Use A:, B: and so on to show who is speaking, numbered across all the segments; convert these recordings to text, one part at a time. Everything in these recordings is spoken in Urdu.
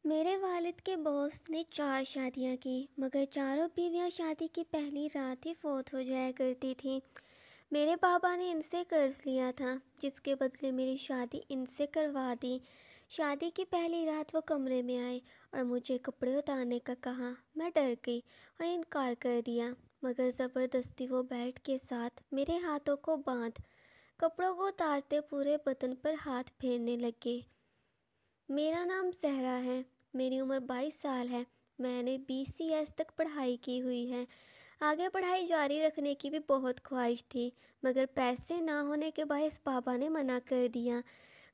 A: میرے والد کے باس نے 4 شادیاں کی، مگر چاروں بیویاں شادی کی پہلی رات ہی فوت ہو جایا کرتی تھیں۔ میرے بابا نے ان سے قرض لیا تھا، جس کے بدلے میری شادی ان سے کروا دی۔ شادی کی پہلی رات وہ کمرے میں آئے اور مجھے کپڑے اتارنے کا کہا۔ میں ڈر گئی اور انکار کر دیا، مگر زبردستی وہ بیلٹ کے ساتھ میرے ہاتھوں کو باندھ کپڑوں کو اتارتے پورے بدن پر ہاتھ پھیرنے لگے۔ میرا نام زہرا ہے، میری عمر 22 سال ہے، میں نے BCS تک پڑھائی کی ہوئی ہے۔ آگے پڑھائی جاری رکھنے کی بھی بہت خواہش تھی، مگر پیسے نہ ہونے کے باعث بابا نے منع کر دیا۔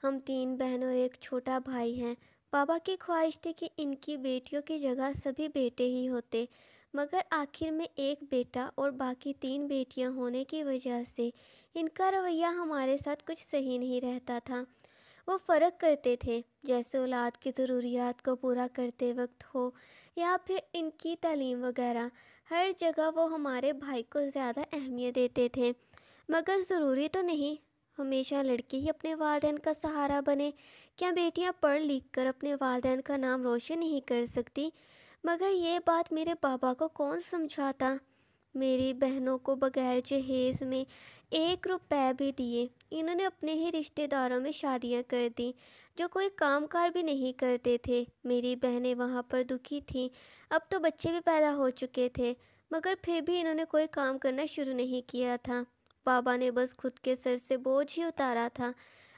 A: ہم 3 بہن اور ایک چھوٹا بھائی ہیں۔ بابا کی خواہش تھی کہ ان کی بیٹیوں کی جگہ سبھی بیٹے ہی ہوتے، مگر آخر میں ایک بیٹا اور باقی 3 بیٹیاں ہونے کی وجہ سے ان کا رویہ ہمارے ساتھ کچھ صحیح نہیں رہتا تھا۔ وہ فرق کرتے تھے، جیسے اولاد کی ضروریات کو پورا کرتے وقت ہو یا پھر ان کی تعلیم وغیرہ، ہر جگہ وہ ہمارے بھائی کو زیادہ اہمیت دیتے تھے۔ مگر ضروری تو نہیں ہمیشہ لڑکی ہی اپنے والدین کا سہارا بنے۔ کیا بیٹیاں پڑھ لکھ کر اپنے والدین کا نام روشن نہیں کر سکتی؟ مگر یہ بات میرے بابا کو کون سمجھاتا؟ میری بہنوں کو بغیر جہیز میں 1 روپے بھی دیے انہوں نے اپنے ہی رشتہ داروں میں شادیاں کر دیں، جو کوئی کام کار بھی نہیں کرتے تھے۔ میری بہنیں وہاں پر دکھی تھیں، اب تو بچے بھی پیدا ہو چکے تھے، مگر پھر بھی انہوں نے کوئی کام کرنا شروع نہیں کیا تھا۔ بابا نے بس خود کے سر سے بوجھ ہی اتارا تھا،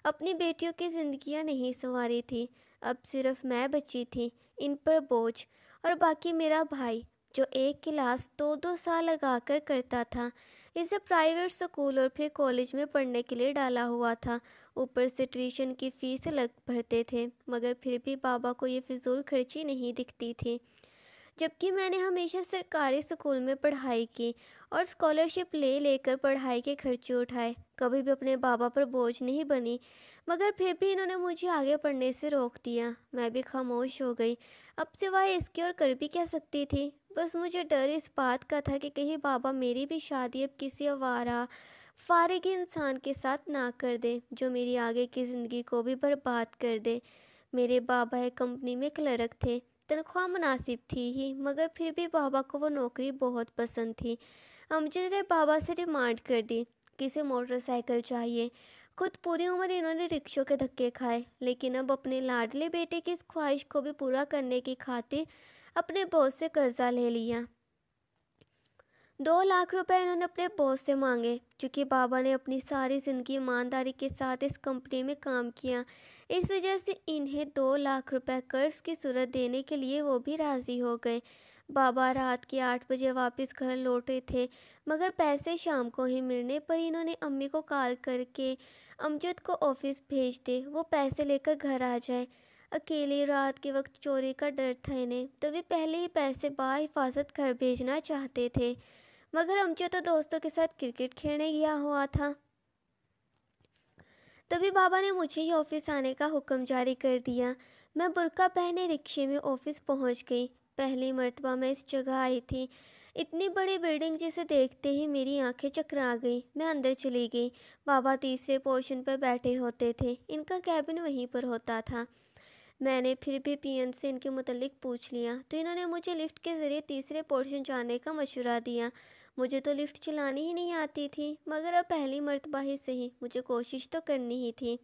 A: اپنی بیٹیوں کی زندگیاں نہیں سنواری تھی۔ اب صرف میں بچی تھی ان پر بوجھ، اور باقی میرا بھائی جو ایک کلاس 2 سال لگا کر کرتا تھا، اسے پرائیویٹ سکول اور پھر کالج میں پڑھنے کے لیے ڈالا ہوا تھا۔ اوپر سے ٹیوشن کی فیس الگ بھرتے تھے، مگر پھر بھی بابا کو یہ فضول خرچی نہیں دکھتی تھی۔ جبکہ میں نے ہمیشہ سرکاری سکول میں پڑھائی کی اور اسکالرشپ لے کر پڑھائی کے خرچے اٹھائے، کبھی بھی اپنے بابا پر بوجھ نہیں بنی، مگر پھر بھی انہوں نے مجھے آگے پڑھنے سے روک دیا۔ میں بھی خاموش ہو گئی، اب سوائے اس کے اور کر بھی کیا سکتی تھی؟ بس مجھے ڈر اس بات کا تھا کہ کہیں بابا میری بھی شادی اب کسی آوارہ فارغ انسان کے ساتھ نہ کر دے، جو میری آگے کی زندگی کو بھی برباد کر دے۔ میرے بابا ایک کمپنی میں کلرک تھے، تنخواہ مناسب تھی ہی، مگر پھر بھی بابا کو وہ نوکری بہت پسند تھی۔ امجد نے بابا سے ڈیمانڈ کر دی کہ اسے موٹر سائیکل چاہیے۔ خود پوری عمر انہوں نے رکشوں کے دھکے کھائے، لیکن اب اپنے لاڈلے بیٹے کی اس خواہش کو بھی پورا کرنے کی خاطر اپنے باس سے قرضہ لے لیا۔ 2 لاکھ روپے انہوں نے اپنے باس سے مانگے۔ چونکہ بابا نے اپنی ساری زندگی ایمانداری کے ساتھ اس کمپنی میں کام کیا، اس وجہ سے انہیں 2 لاکھ روپے قرض کی صورت دینے کے لیے وہ بھی راضی ہو گئے۔ بابا رات کے 8 بجے واپس گھر لوٹے تھے، مگر پیسے شام کو ہی ملنے پر انہوں نے امی کو کال کر کے امجد کو آفس بھیج دے، وہ پیسے لے کر گھر آ جائے۔ اکیلی رات کے وقت چوری کا ڈر تھا انہیں، تو وہ پہلے ہی پیسے بحفاظت گھر بھیجنا چاہتے تھے، مگر امجد تو دوستوں کے ساتھ کرکٹ کھیلنے گیا ہوا تھا۔ تبھی بابا نے مجھے ہی آفس آنے کا حکم جاری کر دیا۔ میں برقع پہنے رکشے میں آفس پہنچ گئی۔ پہلی مرتبہ میں اس جگہ آئی تھی، اتنی بڑی بلڈنگ جسے دیکھتے ہی میری آنکھیں چکرا گئیں۔ میں اندر چلی گئی۔ بابا تیسرے پورشن پر بیٹھے ہوتے تھے، ان کا کیبن وہیں پر ہوتا تھا۔ میں نے پھر بھی PN سے ان کے متعلق پوچھ لیا تو انہوں نے مجھے لفٹ کے ذریعے تیسرے پورشن جانے کا مشورہ دیا۔ مجھے تو لفٹ چلانی ہی نہیں آتی تھی، مگر اب پہلی مرتبہ ہی صحیح، مجھے کوشش تو کرنی ہی تھی۔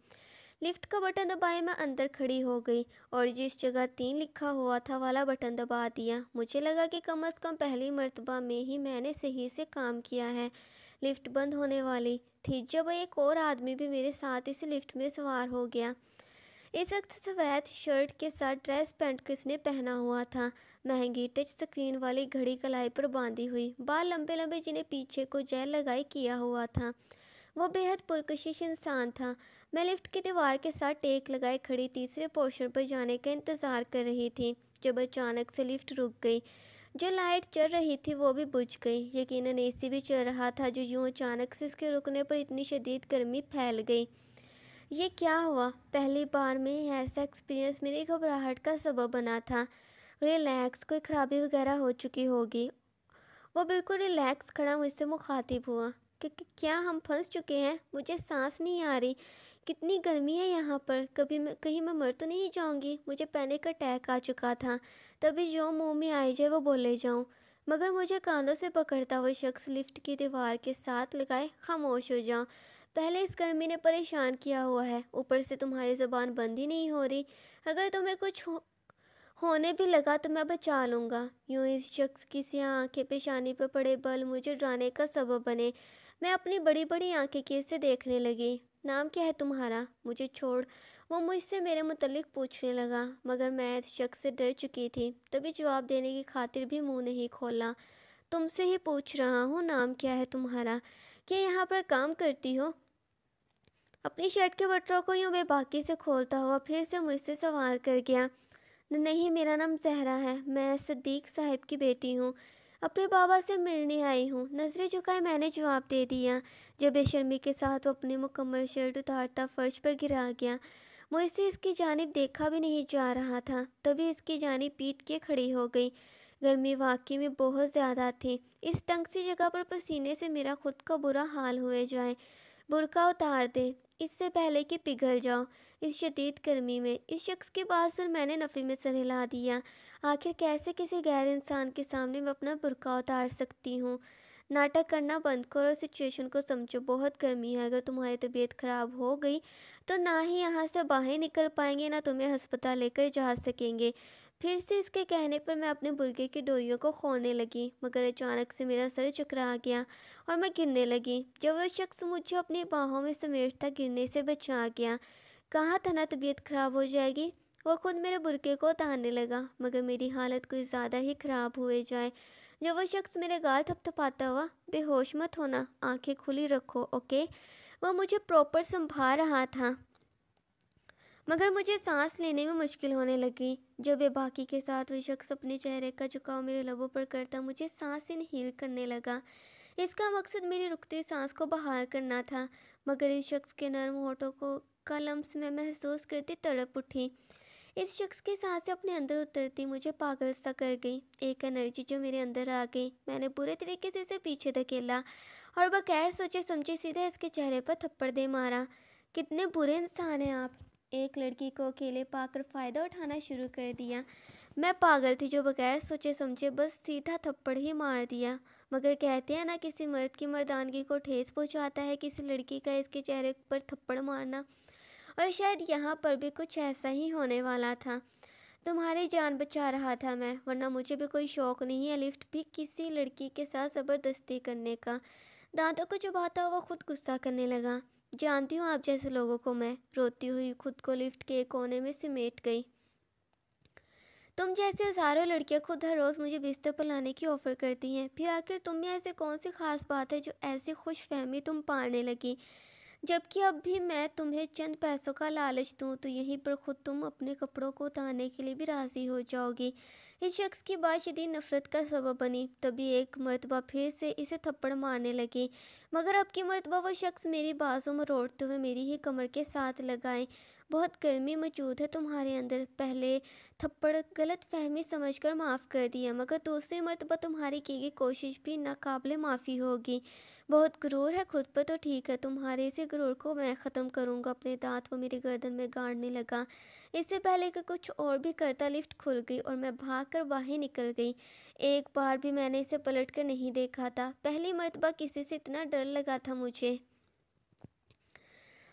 A: لفٹ کا بٹن دبائے میں اندر کھڑی ہو گئی اور جس جگہ 3 لکھا ہوا تھا والا بٹن دبا دیا۔ مجھے لگا کہ کم از کم پہلی مرتبہ میں ہی میں نے صحیح سے کام کیا ہے۔ لفٹ بند ہونے والی تھی جب ایک اور آدمی بھی میرے ساتھ اسی لفٹ میں سوار ہو گیا۔ اس وقت سفید شرٹ کے ساتھ ڈریس پینٹ کو اس نے پہنا ہوا تھا، مہنگی ٹچ سکرین والی گھڑی کلائی پر باندھی ہوئی، بال لمبے لمبے جنہیں پیچھے کو جیل لگائی کیا ہوا تھا۔ وہ بے حد پرکشش انسان تھا۔ میں لفٹ کی دیوار کے ساتھ ٹیک لگائے کھڑی تیسرے پورشن پر جانے کا انتظار کر رہی تھی، جب اچانک سے لفٹ رک گئی۔ جو لائٹ چل رہی تھی وہ بھی بجھ گئی۔ یقیناً AC بھی چل رہا تھا، جو یوں اچانک سے اس کے رکنے پر اتنی شدید گرمی پھیل گئی۔ یہ کیا ہوا؟ پہلی بار میں ایسا ایکسپیرئنس میری گھبراہٹ کا سبب بنا تھا۔ ریلیکس، کوئی خرابی وغیرہ ہو چکی ہوگی۔ وہ بالکل ریلیکس کھڑا مجھ سے مخاطب ہوا کہ کیا ہم پھنس چکے ہیں؟ مجھے سانس نہیں آ رہی، کتنی گرمی ہے یہاں پر، کہیں میں مر تو نہیں جاؤں گی؟ مجھے پینک اٹیک آ چکا تھا، تبھی جو منہ میں آئی جائے وہ بولے جاؤں، مگر مجھے کاندھوں سے پکڑتا ہوا شخص لفٹ کی دیوار کے ساتھ لگائے خاموش ہو جاؤ، پہلے اس گرمی نے پریشان کیا ہوا ہے، اوپر سے تمہاری زبان بند ہی نہیں ہو رہی، اگر تمہیں کچھ ہونے بھی لگا تو میں بچا لوں گا۔ یوں اس شخص کی سیاہ آنکھیں پیشانی پہ پڑے بل مجھے ڈرانے کا سبب بنے۔ میں اپنی بڑی بڑی آنکھیں کیسے دیکھنے لگی۔ نام کیا ہے تمہارا؟ مجھے چھوڑ وہ مجھ سے میرے متعلق پوچھنے لگا، مگر میں اس شخص سے ڈر چکی تھی، تبھی جواب دینے کی خاطر بھی منہ نہیں کھولا۔ تم سے ہی پوچھ رہا ہوں، نام کیا ہے تمہارا؟ کیا یہاں پر کام کرتی ہو؟ اپنی شرٹ کے بٹروں کو یوں بے باکی سے کھولتا ہوا پھر سے مجھ سے سوال کر گیا۔ نہیں، میرا نام زہرا ہے، میں صدیق صاحب کی بیٹی ہوں، اپنے بابا سے ملنے آئی ہوں۔ نظریں جھکائے میں نے جواب دے دیا، جب بے شرمی کے ساتھ وہ اپنی مکمل شرٹ اتارتا فرش پر گرا گیا۔ مجھ سے اس کی جانب دیکھا بھی نہیں جا رہا تھا، تبھی اس کی جانب پیٹ کے کھڑی ہو گئی۔ گرمی واقعی میں بہت زیادہ تھی، اس تنگ سی جگہ پر پسینے سے میرا خود کا برا حال ہوئے جائے۔ برقع اتار دے، اس سے پہلے کہ پگھل جاؤ اس شدید گرمی میں۔ اس شخص کی بات سن میں نے نفی میں سر ہلا دیا۔ آخر کیسے کسی غیر انسان کے سامنے میں اپنا برقع اتار سکتی ہوں؟ ناٹک کرنا بند کرو، سچویشن کو سمجھو، بہت گرمی ہے، اگر تمہاری طبیعت خراب ہو گئی تو نہ ہی یہاں سے باہر نکل پائیں گے، نہ تمہیں ہسپتال لے کر جا سکیں گے۔ پھر سے اس کے کہنے پر میں اپنے برقعے کی ڈوریوں کو کھولنے لگی، مگر اچانک سے میرا سر چکرا گیا اور میں گرنے لگی، جب وہ شخص مجھے اپنی باہوں میں سمیٹتا گرنے سے بچا گیا۔ کہا تھا نا طبیعت خراب ہو جائے گی۔ وہ خود میرے برقعے کو اتارنے لگا، مگر میری حالت کچھ زیادہ ہی خراب ہوئے جائے جب وہ شخص میرے گال تھپ تھپاتا ہوا، بے ہوش مت ہونا، آنکھیں کھلی رکھو، اوکے؟ وہ مجھے پراپر سنبھال رہا تھا، مگر مجھے سانس لینے میں مشکل ہونے لگی جب بے باکی کے ساتھ وہ شخص اپنے چہرے کا جھکاؤ میرے لبوں پر کرتا مجھے سانس انہیل کرنے لگا۔ اس کا مقصد میری رکتی سانس کو بحال کرنا تھا، مگر اس شخص کے نرم ہونٹوں کا لمس میں محسوس کرتی تڑپ اٹھی۔ اس شخص کی سانسیں اپنے اندر اترتی مجھے پاگل سا کر گئی، ایک انرجی جو میرے اندر آ گئی۔ میں نے برے طریقے سے اسے پیچھے دھکیلا اور بغیر سوچے سمجھے سیدھے اس کے چہرے پر تھپڑ دے مارا۔ کتنے برے انسان ہیں آپ! ایک لڑکی کو اکیلے پا کر فائدہ اٹھانا شروع کر دیا۔ میں پاگل تھی جو بغیر سوچے سمجھے بس سیدھا تھپڑ ہی مار دیا، مگر کہتے ہیں نا کسی مرد کی مردانگی کو ٹھیس پہنچاتا ہے کسی لڑکی کا اس کے چہرے پر تھپڑ مارنا، اور شاید یہاں پر بھی کچھ ایسا ہی ہونے والا تھا۔ تمہاری جان بچا رہا تھا میں، ورنہ مجھے بھی کوئی شوق نہیں ہے لفٹ بھی کسی لڑکی کے ساتھ زبردستی کرنے کا۔ دانتوں کو چباتا ہوا خود غصہ کرنے لگا۔ جانتی ہوں آپ جیسے لوگوں کو میں، روتی ہوئی خود کو لفٹ کے ایک کونے میں سمیٹ گئی۔ تم جیسے ہزاروں لڑکیاں خود ہر روز مجھے بستر پر لانے کی آفر کرتی ہیں، پھر آخر تم میں ایسے کون سی خاص بات ہے جو ایسی خوش فہمی تم پالنے لگی؟ جبکہ اب بھی میں تمہیں چند پیسوں کا لالچ دوں تو یہیں پر خود تم اپنے کپڑوں کو اتارنے کے لیے بھی راضی ہو جاؤ گی۔ اس شخص کی بات شدید نفرت کا سبب بنی، تبھی ایک مرتبہ پھر سے اسے تھپڑ مارنے لگی، مگر اب کی مرتبہ وہ شخص میری بازوں میں روڑتے ہوئے میری ہی کمر کے ساتھ لگائے۔ بہت گرمی موجود ہے تمہارے اندر، پہلے تھپڑ غلط فہمی سمجھ کر معاف کر دیا، مگر دوسری مرتبہ تمہاری کی گئی کوشش بھی ناقابل معافی ہوگی۔ بہت غرور ہے خود پر تو ٹھیک ہے، تمہارے اسی غرور کو میں ختم کروں گا۔ اپنے دانت وہ میری گردن میں گاڑنے لگا۔ اس سے پہلے کہ کچھ اور بھی کرتا لفٹ کھل گئی اور میں بھاگ کر باہر نکل گئی۔ ایک بار بھی میں نے اسے پلٹ کر نہیں دیکھا تھا، پہلی مرتبہ کسی سے اتنا ڈر لگا تھا مجھے۔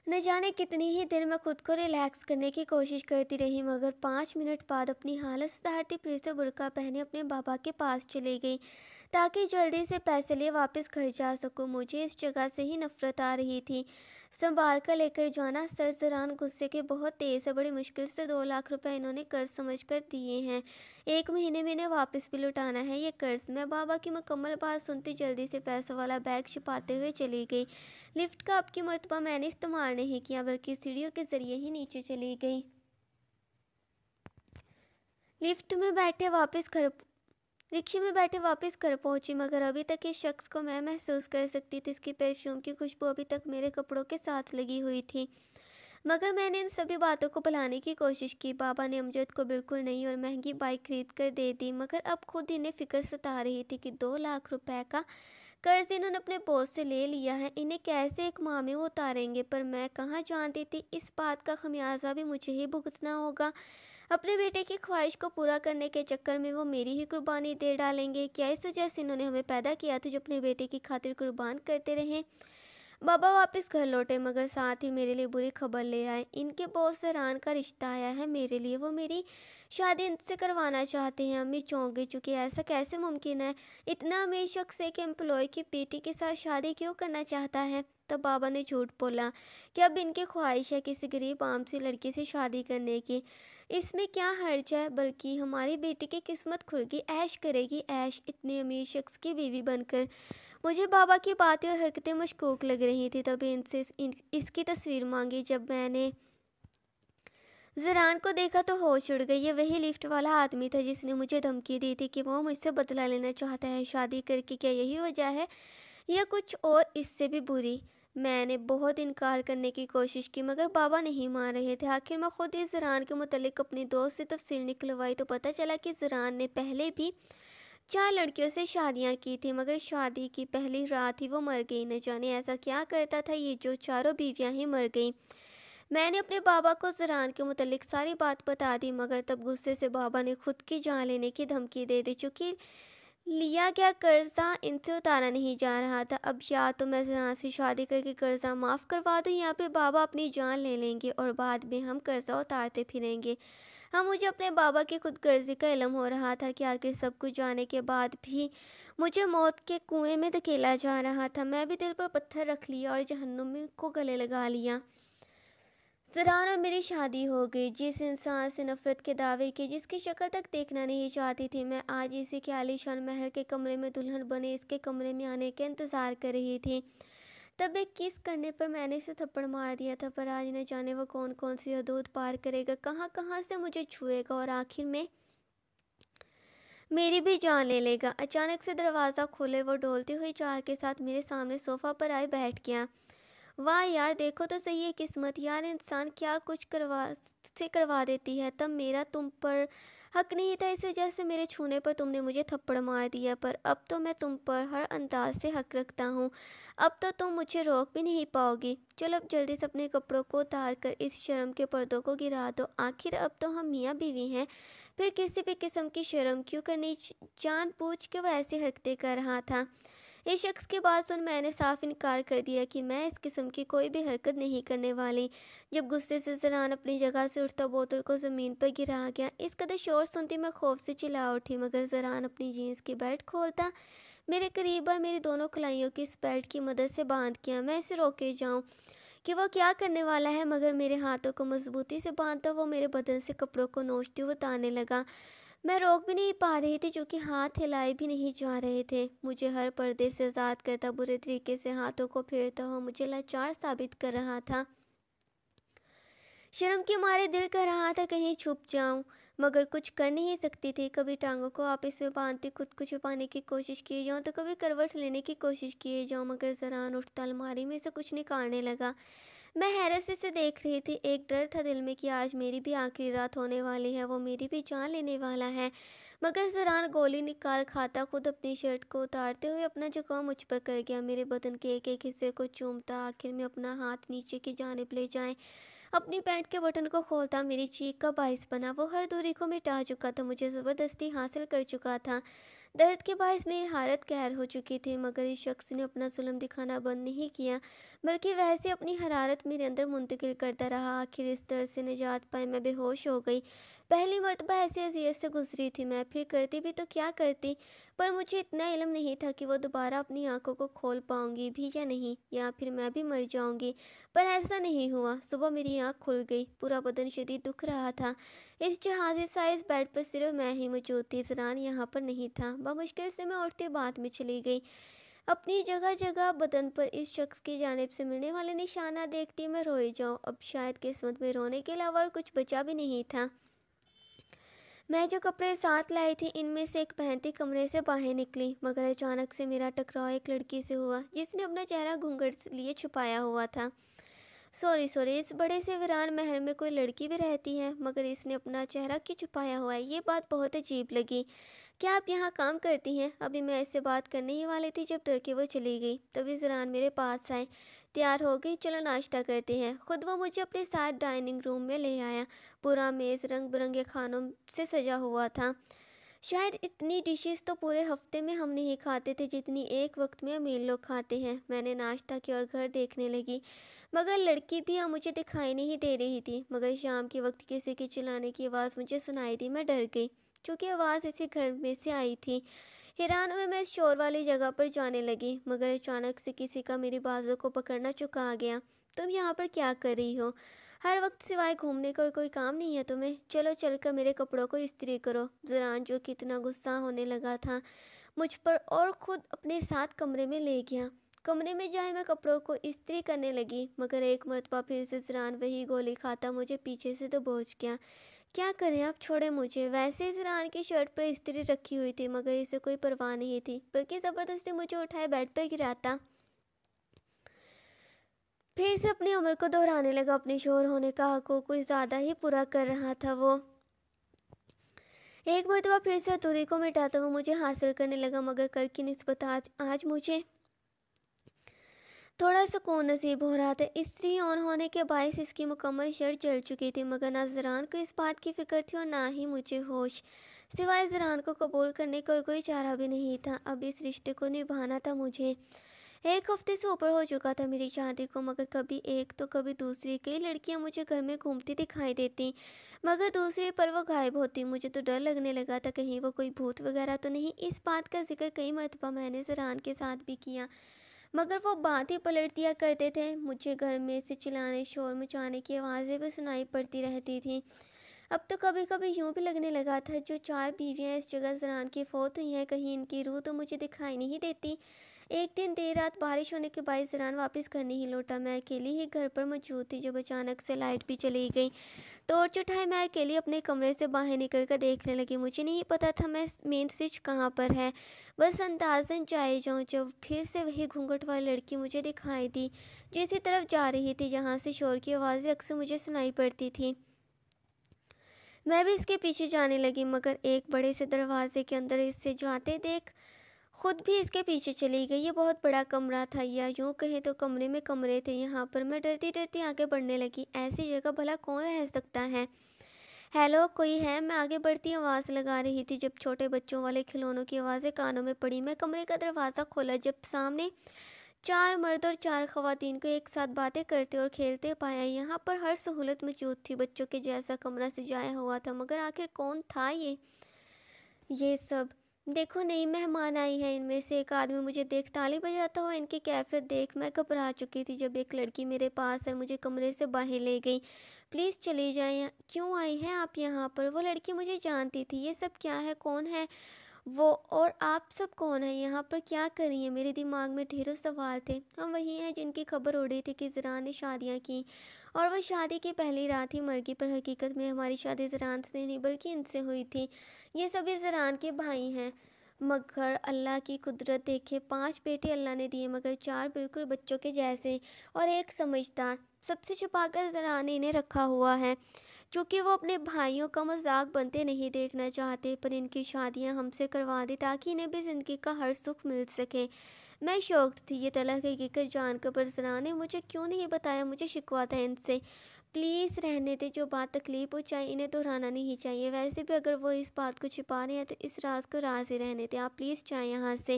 A: نہ جانے کتنی ہی دیر میں خود کو ریلیکس کرنے کی کوشش کرتی رہی، مگر 5 منٹ بعد اپنی حالت سدھارتی پھر سے برقع پہنے اپنے بابا کے پاس چلی گئی تاکہ جلدی سے پیسے لیے واپس گھر جا سکوں۔ مجھے اس جگہ سے ہی نفرت آ رہی تھی۔ سنبھال کر لے کر جانا، سرزران غصے کے بہت تیز ہے، بڑی مشکل سے 2 لاکھ روپے انہوں نے قرض سمجھ کر دیے ہیں، 1 مہینے میں انہیں واپس بھی لوٹانا ہے یہ قرض۔ میں بابا کی مکمل بات سنتی جلدی سے پیسوں والا بیگ چھپاتے ہوئے چلی گئی۔ لفٹ کا اب کی مرتبہ میں نے استعمال نہیں کیا بلکہ سیڑھیوں کے ذریعے ہی نیچے چلی گئی۔ رکشے میں بیٹھے واپس گھر پہنچی، مگر ابھی تک اس شخص کو میں محسوس کر سکتی تھی، اس کی پرفیوم کی خوشبو ابھی تک میرے کپڑوں کے ساتھ لگی ہوئی تھی، مگر میں نے ان سبھی باتوں کو بھلانے کی کوشش کی۔ بابا نے امجد کو بالکل نئی اور مہنگی بائک خرید کر دے دی، مگر اب خود انہیں فکر ستا رہی تھی کہ 2 لاکھ روپے کا قرض انہوں نے اپنے بوس سے لے لیا ہے، انہیں کیسے ایک ماہ میں وہ اتاریں گے؟ پر میں کہاں جانتی تھی اس بات کا خمیازہ بھی مجھے ہی بھگتنا ہوگا۔ اپنے بیٹے کی خواہش کو پورا کرنے کے چکر میں وہ میری ہی قربانی دے ڈالیں گے۔ کیا اس وجہ سے انہوں نے ہمیں پیدا کیا تھا جو اپنے بیٹے کی خاطر قربان کرتے رہیں؟ بابا واپس گھر لوٹے مگر ساتھ ہی میرے لیے بری خبر لے آئے۔ ان کے بوس زران کا رشتہ آیا ہے میرے لیے، وہ میری شادی ان سے کروانا چاہتے ہیں۔ امی چونک گئی، چونکہ ایسا کیسے ممکن ہے؟ اتنا امیر شخص ایک امپلائی کی بیٹی کے ساتھ شادی کیوں کرنا چاہتا ہے؟ تب بابا نے جھوٹ بولا کہ اب ان کی خواہش ہے کسی غریب عام سی لڑکی سے شادی کرنے کی۔ اس میں کیا حرج ہے؟ بلکہ ہماری بیٹی کی قسمت کھل گئی، عیش کرے گی عیش اتنے امیر شخص کی بیوی بن کر۔ مجھے بابا کی باتیں اور حرکتیں مشکوک لگ رہی تھی، تبھی ان سے اس کی تصویر مانگی۔ جب میں نے زران کو دیکھا تو ہوش اڑ گئی۔ یہ وہی لفٹ والا آدمی تھا جس نے مجھے دھمکی دی تھی کہ وہ مجھ سے بدلہ لینا چاہتا ہے شادی کر کے۔ کیا یہی وجہ ہے یا کچھ اور اس سے بھی بری؟ میں نے بہت انکار کرنے کی کوشش کی مگر بابا نہیں مان رہے تھے۔ آخر میں خود ہی زران کے متعلق اپنی دوست سے تفصیل نکلوائی تو پتہ چلا کہ زران نے پہلے بھی 4 لڑکیوں سے شادیاں کی تھیں مگر شادی کی پہلی رات ہی وہ مر گئی۔ نہ جانے ایسا کیا کرتا تھا یہ جو چاروں بیویاں ہی مر گئیں۔ میں نے اپنے بابا کو زران کے متعلق ساری بات بتا دی مگر تب غصے سے بابا نے خود کی جان لینے کی دھمکی دے دی۔ چونکہ لیا گیا قرضہ ان سے اتارا نہیں جا رہا تھا، اب یا تو میں زران سے شادی کر کے قرضہ معاف کروا دوں یا پھر بابا اپنی جان لے لیں گے اور بعد میں ہم قرضہ اتارتے پھریں گے۔ ہاں، مجھے اپنے بابا کی خود غرضی کا علم ہو رہا تھا کہ آخر سب کچھ جانے کے بعد بھی مجھے موت کے کنویں میں دھکیلا جا رہا تھا۔ میں بھی دل پر پتھر رکھ لیا اور جہنم کو گلے لگا لیا۔ زران اور میری شادی ہو گئی۔ جس انسان سے نفرت کے دعوے کی، جس کی شکل تک دیکھنا نہیں چاہتی تھی، میں آج اسی کے عالیشان محل کے کمرے میں دلہن بنے اس کے کمرے میں آنے کا انتظار کر رہی تھی۔ تب ایک کس کرنے پر میں نے اسے تھپڑ مار دیا تھا، پر آج نہ جانے وہ کون کون سی حدود پار کرے گا، کہاں کہاں سے مجھے چھوئے گا اور آخر میں میری بھی جان لے لے گا۔ اچانک سے دروازہ کھولے، وہ ڈولتی ہوئی چال کے ساتھ میرے سامنے صوفہ پر آئے بیٹھ گیا۔ واہ یار، دیکھو تو صحیح ہے قسمت، یار انسان کیا کچھ کروا دیتی ہے۔ تب میرا تم پر حق نہیں تھا، اس وجہ سے میرے چھونے پر تم نے مجھے تھپڑ مار دیا، پر اب تو میں تم پر ہر انداز سے حق رکھتا ہوں، اب تو تم مجھے روک بھی نہیں پاؤ گی۔ چلو اب جلدی سے اپنے کپڑوں کو اتار کر اس شرم کے پردوں کو گرا دو، آخر اب تو ہم میاں بیوی ہیں، پھر کسی بھی قسم کی شرم کیوں کرنی؟ جان بوجھ کے وہ ایسی حرکتیں کر رہا تھا۔ اس شخص کی بات سن میں نے صاف انکار کر دیا کہ میں اس قسم کی کوئی بھی حرکت نہیں کرنے والی۔ جب غصے سے زران اپنی جگہ سے اٹھتا بوتل کو زمین پر گرا گیا، اس قدر شور سنتی میں خوف سے چلا اٹھی مگر زران اپنی جینس کی بیلٹ کھولتا میرے قریب آئے، میری دونوں کلائیوں کی اس بیلٹ کی مدد سے باندھ کیا۔ میں اسے روکے جاؤں کہ وہ کیا کرنے والا ہے مگر میرے ہاتھوں کو مضبوطی سے باندھتا وہ میرے بدن سے کپڑوں کو نوچتے ہوئے تانے لگا۔ میں روک بھی نہیں پا رہی تھی چونکہ ہاتھ ہلائے بھی نہیں جا رہے تھے۔ مجھے ہر پردے سے آزاد کرتا، برے طریقے سے ہاتھوں کو پھیرتا ہوا مجھے لاچار ثابت کر رہا تھا۔ شرم کے مارے دل کر رہا تھا کہیں چھپ جاؤں مگر کچھ کر نہیں سکتی تھی۔ کبھی ٹانگوں کو آپس میں باندھتی خود کو چھپانے کی کوشش کیے جاؤں تو کبھی کروٹ لینے کی کوشش کیے جاؤں مگر زران اٹھتا الماری میں سے کچھ نکالنے لگا۔ میں حیرت سے اسے دیکھ رہی تھی، ایک ڈر تھا دل میں کہ آج میری بھی آخری رات ہونے والی ہے، وہ میری بھی جان لینے والا ہے مگر زران گولی نکال کھاتا خود اپنی شرٹ کو اتارتے ہوئے اپنا جھکاؤ مجھ پر کر گیا، میرے بدن کے ایک ایک حصے کو چومتا، آخر میں اپنا ہاتھ نیچے کی جانب لے جائے اپنی پینٹ کے بٹن کو کھولتا میری چیخ کا باعث بنا۔ وہ ہر دوری کو مٹا چکا تھا، مجھے زبردستی حاصل کر چکا تھا، درد کے باعث میری حالت قہر ہو چکی تھی مگر اس شخص نے اپنا ظلم دکھانا بند نہیں کیا بلکہ ویسے اپنی حرارت میرے اندر منتقل کرتا رہا۔ آخر اس درد سے نجات پائے میں بے ہوش ہو گئی۔ پہلی مرتبہ ایسی اذیت سے گزری تھی میں، پھر کرتی بھی تو کیا کرتی، پر مجھے اتنا علم نہیں تھا کہ وہ دوبارہ اپنی آنکھوں کو کھول پاؤں گی بھی یا نہیں، یا پھر میں بھی مر جاؤں گی، پر ایسا نہیں ہوا۔ صبح میری آنکھ کھل گئی، پورا بدن شدید دکھ رہا تھا، اس جہازی سائز بیڈ پر صرف میں ہی موجود تھی، زران یہاں پر نہیں تھا۔ بمشکل سے میں اٹھتے بات میں چلی گئی، اپنی جگہ جگہ بدن پر اس شخص کی جانب سے ملنے والے نشانات دیکھتی میں روئی جاؤں، اب شاید قسمت میں رونے کے علاوہ اور کچھ بچا بھی نہیں تھا۔ میں جو کپڑے ساتھ لائی تھی ان میں سے ایک پہنتی کمرے سے باہر نکلی مگر اچانک سے میرا ٹکراؤ ایک لڑکی سے ہوا جس نے اپنا چہرہ گھونگھٹ لیے چھپایا ہوا تھا۔ سوری اس بڑے سے ویران محل میں کوئی لڑکی بھی رہتی ہے، مگر اس نے اپنا چہرہ کیوں چھپایا ہوا ہے؟ یہ بات بہت عجیب لگی۔ کیا آپ یہاں کام کرتی ہیں؟ ابھی میں ایسے بات کرنے ہی والی تھی جب ڈر کے وہ چلی گئی۔ تبھی زران میرے پاس آئے۔ تیار ہو گئی؟ چلو ناشتہ کرتے ہیں۔ خود وہ مجھے اپنے ساتھ ڈائننگ روم میں لے آیا۔ پورا میز رنگ برنگے کھانوں سے سجا ہوا تھا۔ شاید اتنی ڈشز تو پورے ہفتے میں ہم نہیں کھاتے تھے جتنی ایک وقت میں امیر لوگ کھاتے ہیں۔ میں نے ناشتہ کیا اور گھر دیکھنے لگی، مگر لڑکی بھی اب مجھے دکھائی نہیں دے رہی تھی۔ مگر شام کے وقت کسی کے چلانے کی آواز مجھے سنائی دی۔ میں ڈر گئی چونکہ آواز اسی گھر میں سے آئی تھی۔ حیران ہوئے میں اس شور والی جگہ پر جانے لگی، مگر اچانک سے کسی کا میری بازو کو پکڑنا چکا گیا۔ تم یہاں پر کیا کر رہی ہو؟ ہر وقت سوائے گھومنے کا اور کوئی کام نہیں ہے تمہیں؟ چلو چل کر میرے کپڑوں کو استری کرو۔ زران جو کہ اتنا غصہ ہونے لگا تھا مجھ پر اور خود اپنے ساتھ کمرے میں لے گیا۔ کمرے میں جائے میں کپڑوں کو استری کرنے لگی، مگر ایک مرتبہ پھر سے زران وہی گولی کھاتا مجھے پیچھے سے دبوچ گیا۔ کیا کریں آپ، چھوڑیں مجھے۔ ویسے ہی زران کی شرٹ پر استری رکھی ہوئی تھی، مگر اسے کوئی پرواہ نہیں تھی، بلکہ زبردستی مجھے اٹھائے بیڈ پر گراتا۔ پھر سے اپنے عمل کو دہرانے لگا۔ اپنے شوہر ہونے کا حق کو کچھ زیادہ ہی پورا کر رہا تھا وہ۔ ایک مرتبہ پھر سے ادھوری کو مٹاتا وہ مجھے حاصل کرنے لگا، مگر کل کی نسبت آج مجھے تھوڑا سکون نصیب ہو رہا تھا۔ استری آن ہونے کے باعث اس کی مکمل شرٹ جل چکی تھی، مگر نہ زران کو اس بات کی فکر تھی اور نہ ہی مجھے ہوش۔ سوائے زران کو قبول کرنے کا کوئی چارہ بھی نہیں تھا۔ اب اس رشتے کو نبھانا تھا مجھے۔ ایک ہفتے سے اوپر ہو چکا تھا میری شادی کو، مگر کبھی ایک تو کبھی دوسری کئی لڑکیاں مجھے گھر میں گھومتی دکھائی دیتی، مگر دوسری پر وہ غائب ہوتی۔ مجھے تو ڈر لگنے لگا تھا کہیں وہ کوئی بھوت وغیرہ تو نہیں۔ اس بات کا ذکر کئی مرتبہ میں نے زران کے ساتھ بھی کیا، مگر وہ بات ہی پلٹ دیا کرتے تھے۔ مجھے گھر میں سے چلانے، شور مچانے کی آوازیں بھی سنائی پڑتی رہتی تھیں۔ اب تو کبھی کبھی یوں بھی لگنے لگا تھا جو 4 بیویاں اس جگہ زران کی فوت ہوئی ہیں، کہیں ان کی روح تو مجھے دکھائی نہیں دیتی۔ ایک دن دیر رات بارش ہونے کے باعث زران واپس گھر نہیں لوٹا۔ میں اکیلی ہی گھر پر موجود تھی جب اچانک سے لائٹ بھی چلی گئی۔ ٹارچ اٹھائے میں اکیلی اپنے کمرے سے باہر نکل کر دیکھنے لگی۔ مجھے نہیں پتا تھا میں مین سوئچ کہاں پر ہے، بس اندازاً جائے جاؤں جب پھر سے وہی گھونگھٹ والی لڑکی مجھے دکھائی دی جو اسی طرف جا رہی تھی جہاں سے شور کی آوازیں اکثر مجھے سنائی پڑتی تھی۔ میں بھی اس کے پیچھے جانے لگی، مگر ایک بڑے سے دروازے کے اندر اسے جاتے دیکھ خود بھی اس کے پیچھے چلی گئی۔ یہ بہت بڑا کمرہ تھا، یا یوں کہیں تو کمرے میں کمرے تھے یہاں پر۔ میں ڈرتی ڈرتی آگے بڑھنے لگی۔ ایسی جگہ بھلا کون رہ سکتا ہے؟ ہیلو، کوئی ہے؟ میں آگے بڑھتی آواز لگا رہی تھی جب چھوٹے بچوں والے کھلونوں کی آوازیں کانوں میں پڑی۔ میں کمرے کا دروازہ کھولا جب سامنے 4 مرد اور 4 خواتین کو ایک ساتھ باتیں کرتے اور کھیلتے پایا۔ یہاں پر ہر سہولت موجود تھی، بچوں کے جیسا کمرہ سجایا ہوا تھا، مگر آخر کون تھا یہ سب؟ دیکھو نئی مہمان آئی ہے، ان میں سے ایک آدمی مجھے دیکھ تالی بجاتا ہوا۔ ان کی کیفیت دیکھ میں گھبرا چکی تھی جب ایک لڑکی میرے پاس ہے مجھے کمرے سے باہر لے گئی۔ پلیز چلی جائیں، کیوں آئی ہیں آپ یہاں پر؟ وہ لڑکی مجھے جانتی تھی۔ یہ سب کیا ہے؟ کون ہے وہ اور آپ سب کون ہیں؟ یہاں پر کیا کر رہی ہیں؟ میرے دماغ میں ڈھیروں سوال تھے۔ ہم وہی ہیں جن کی خبر اڑ رہی تھی کہ زران نے شادیاں کی اور وہ شادی کی پہلی رات ہی مر گئی، پر حقیقت میں ہماری شادی زران سے نہیں بلکہ ان سے ہوئی تھی۔ یہ سبھی زران کے بھائی ہیں، مگر اللہ کی قدرت دیکھے 5 بیٹے اللہ نے دیے، مگر 4 بالکل بچوں کے جیسے اور ایک سمجھدار۔ سب سے چھپا کر زران نے انہیں رکھا ہوا ہے، چونکہ وہ اپنے بھائیوں کا مذاق بنتے نہیں دیکھنا چاہتے، پر ان کی شادیاں ہم سے کروا دی تاکہ انہیں بھی زندگی کا ہر سکھ مل سکے۔ میں شوقڈ تھی یہ تلخ حقیقت جان کر، پر زران نے مجھے کیوں نہیں بتایا؟ مجھے شکوہ تھا ان سے۔ پلیز رہنے دے، جو بات تکلیف پہنچائی انہیں دہرانا نہیں چاہیے۔ ویسے بھی اگر وہ اس بات کو چھپا رہے ہیں تو اس راز کو راز ہی رہنے دیں۔ آپ پلیز جائیں یہاں سے،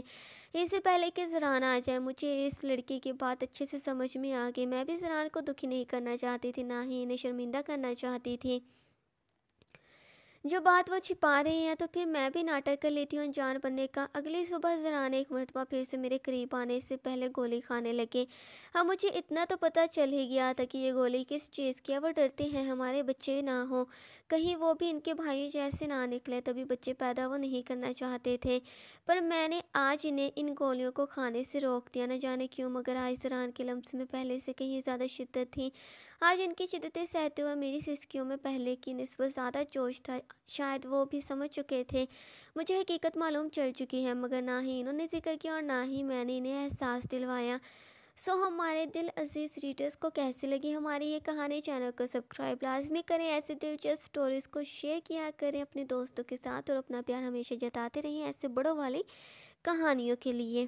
A: اس سے پہلے کہ زران آ جائے۔ مجھے اس لڑکی کی بات اچھے سے سمجھ میں آ گئی۔ میں بھی زران کو دکھی نہیں کرنا چاہتی تھی، نہ ہی انہیں شرمندہ کرنا چاہتی تھی۔ جو بات وہ چھپا رہے ہیں تو پھر میں بھی ناٹک کر لیتی ہوں انجان بننے کا۔ اگلی صبح زران ایک مرتبہ پھر سے میرے قریب آنے سے پہلے گولی کھانے لگے۔ ہاں، مجھے اتنا تو پتہ چل ہی گیا تھا کہ یہ گولی کس چیز کی ہے۔ وہ ڈرتے ہیں ہمارے بچے نہ ہوں، کہیں وہ بھی ان کے بھائیوں جیسے نہ نکلے، تبھی بچے پیدا وہ نہیں کرنا چاہتے تھے۔ پر میں نے آج انہیں ان گولیوں کو کھانے سے روک دیا، نہ جانے کیوں، مگر آج زران کے لمس میں پہلے سے کہیں زیادہ شدت تھی۔ آج ان کی شدتیں سہتے ہوئے میری سسکیوں میں پہلے کی نسبت زیادہ جوش تھا۔ شاید وہ بھی سمجھ چکے تھے، مجھے حقیقت معلوم چل چکی ہے، مگر نہ ہی انہوں نے ذکر کیا اور نہ ہی میں نے انہیں احساس دلوایا۔ سو ہمارے دل عزیز ریڈرز کو کیسی لگی ہماری یہ کہانی؟ چینل کو سبسکرائب لازمی کریں، ایسے دلچسپ سٹوریز کو شیئر کیا کریں اپنے دوستوں کے ساتھ، اور اپنا پیار ہمیشہ جتاتے رہیں ایسے بڑوں والی کہانیوں کے لیے۔